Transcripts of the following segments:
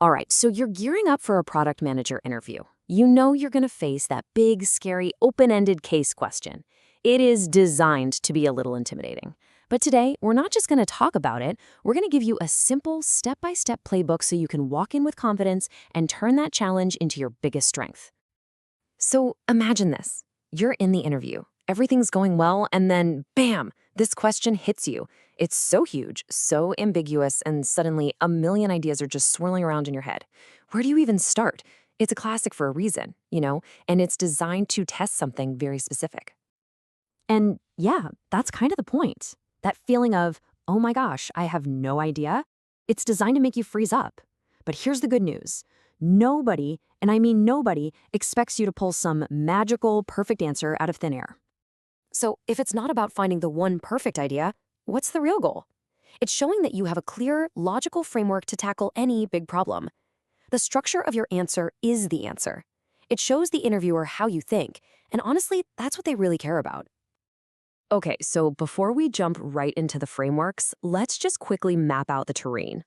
All right, so you're gearing up for a product manager interview. You know you're going to face that big, scary, open-ended case question. It is designed to be a little intimidating. But today, we're not just going to talk about it. We're going to give you a simple, step-by-step playbook so you can walk in with confidence and turn that challenge into your biggest strength. So imagine this. You're in the interview. Everything's going well, and then, bam, this question hits you. It's so huge, so ambiguous, and suddenly a million ideas are just swirling around in your head. Where do you even start? It's a classic for a reason, and it's designed to test something very specific. And yeah, that's kind of the point. That feeling of, oh my gosh, I have no idea. It's designed to make you freeze up. But here's the good news. Nobody, and I mean nobody, expects you to pull some magical, perfect answer out of thin air. So if it's not about finding the one perfect idea, what's the real goal? It's showing that you have a clear, logical framework to tackle any big problem. The structure of your answer is the answer. It shows the interviewer how you think, and honestly, that's what they really care about. Okay, so before we jump right into the frameworks, let's just quickly map out the terrain.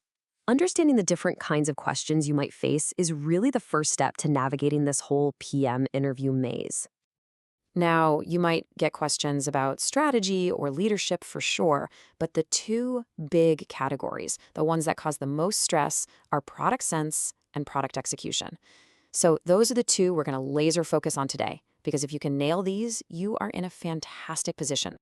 Understanding the different kinds of questions you might face is really the first step to navigating this whole PM interview maze. Now, you might get questions about strategy or leadership for sure, but the two big categories, the ones that cause the most stress, are product sense and product execution. So those are the two we're going to laser focus on today, because if you can nail these, you are in a fantastic position.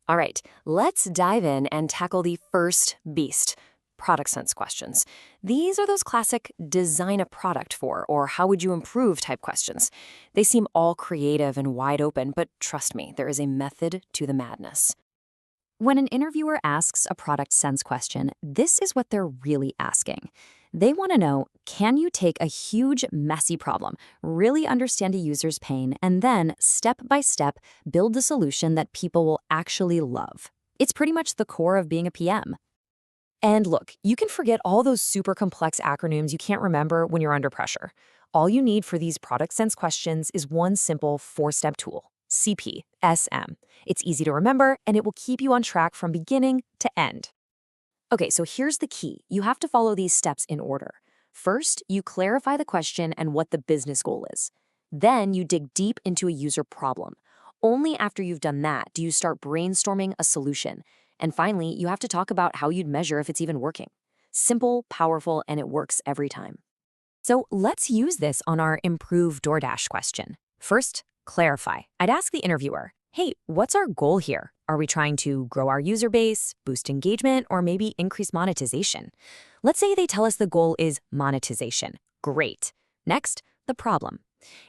All right, let's dive in and tackle the first beast, product sense questions. These are those classic design a product for, or how would you improve type questions. They seem all creative and wide open, but trust me, there is a method to the madness. When an interviewer asks a product sense question, this is what they're really asking. They want to know, can you take a huge, messy problem, really understand a user's pain, and then, step by step, build the solution that people will actually love? It's pretty much the core of being a PM. And look, you can forget all those super complex acronyms you can't remember when you're under pressure. All you need for these product sense questions is one simple four-step tool, CPSM. It's easy to remember, and it will keep you on track from beginning to end. Okay, so here's the key. You have to follow these steps in order. First, you clarify the question and what the business goal is. Then you dig deep into a user problem. Only after you've done that do you start brainstorming a solution. And finally, you have to talk about how you'd measure if it's even working. Simple, powerful, and it works every time. So let's use this on our improve DoorDash question. First, clarify. I'd ask the interviewer, hey, what's our goal here? Are we trying to grow our user base, boost engagement, or maybe increase monetization? Let's say they tell us the goal is monetization. Great. Next, the problem.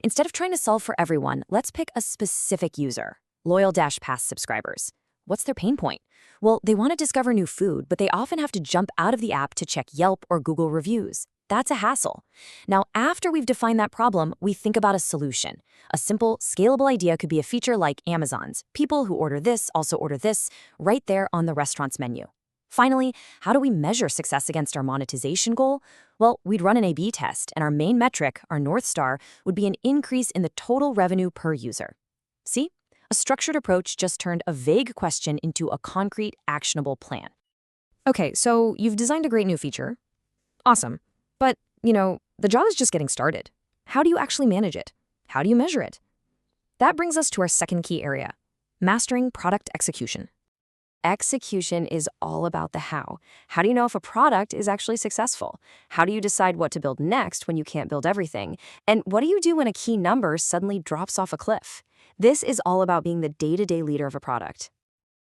Instead of trying to solve for everyone, let's pick a specific user, loyal Dash Pass subscribers. What's their pain point? Well, they want to discover new food, but they often have to jump out of the app to check Yelp or Google reviews. That's a hassle. Now, after we've defined that problem, we think about a solution. A simple, scalable idea could be a feature like Amazon's. People who order this also order this, right there on the restaurant's menu. Finally, how do we measure success against our monetization goal? Well, we'd run an A/B test, and our main metric, our North Star, would be an increase in the total revenue per user. See? A structured approach just turned a vague question into a concrete, actionable plan. Okay, so you've designed a great new feature. Awesome. But, the job is just getting started. How do you actually manage it? How do you measure it? That brings us to our second key area, mastering product execution. Execution is all about the how. How do you know if a product is actually successful? How do you decide what to build next when you can't build everything? And what do you do when a key number suddenly drops off a cliff? This is all about being the day-to-day leader of a product.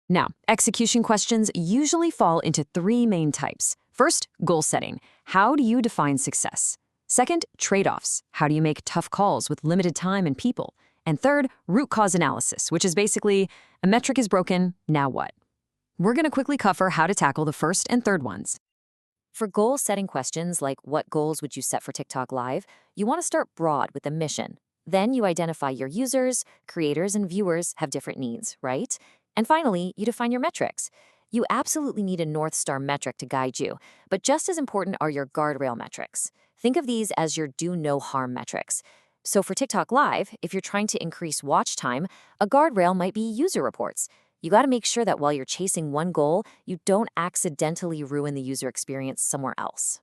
Now, execution questions usually fall into three main types. First, goal setting. How do you define success? Second, trade-offs. How do you make tough calls with limited time and people? And third, root cause analysis, which is basically, a metric is broken, now what? We're going to quickly cover how to tackle the first and third ones. For goal-setting questions like what goals would you set for TikTok Live, you want to start broad with a mission. Then you identify your users, creators, and viewers have different needs, right? And finally, you define your metrics. You absolutely need a North Star metric to guide you, but just as important are your guardrail metrics. Think of these as your do-no-harm metrics. So for TikTok Live, if you're trying to increase watch time, a guardrail might be user reports. You got to make sure that while you're chasing one goal, you don't accidentally ruin the user experience somewhere else.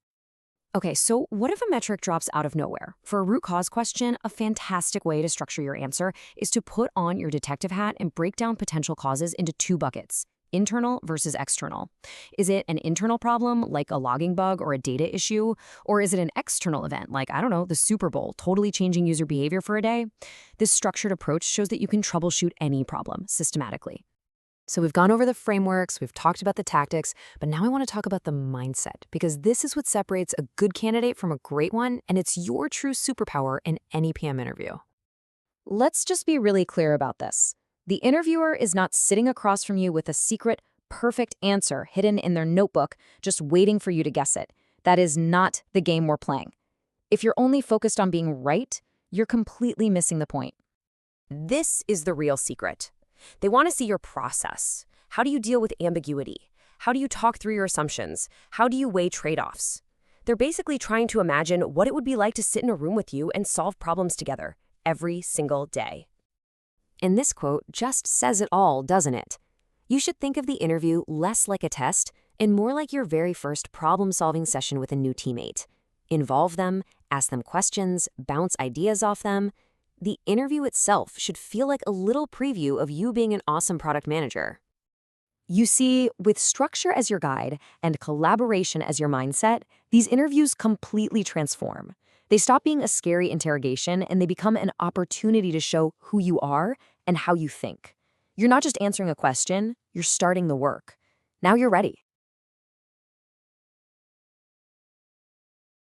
Okay, so what if a metric drops out of nowhere? For a root cause question, a fantastic way to structure your answer is to put on your detective hat and break down potential causes into two buckets: internal versus external. Is it an internal problem, like a logging bug or a data issue? Or is it an external event, like, I don't know, the Super Bowl, totally changing user behavior for a day? This structured approach shows that you can troubleshoot any problem systematically. So we've gone over the frameworks, we've talked about the tactics, but now I want to talk about the mindset, because this is what separates a good candidate from a great one, and it's your true superpower in any PM interview. Let's just be really clear about this. The interviewer is not sitting across from you with a secret, perfect answer hidden in their notebook, just waiting for you to guess it. That is not the game we're playing. If you're only focused on being right, you're completely missing the point. This is the real secret. They want to see your process. How do you deal with ambiguity? How do you talk through your assumptions? How do you weigh trade-offs? They're basically trying to imagine what it would be like to sit in a room with you and solve problems together every single day. And this quote just says it all, doesn't it? You should think of the interview less like a test and more like your very first problem-solving session with a new teammate. Involve them, ask them questions, bounce ideas off them. The interview itself should feel like a little preview of you being an awesome product manager. You see, with structure as your guide and collaboration as your mindset, these interviews completely transform. They stop being a scary interrogation and they become an opportunity to show who you are and how you think. You're not just answering a question, you're starting the work. Now you're ready.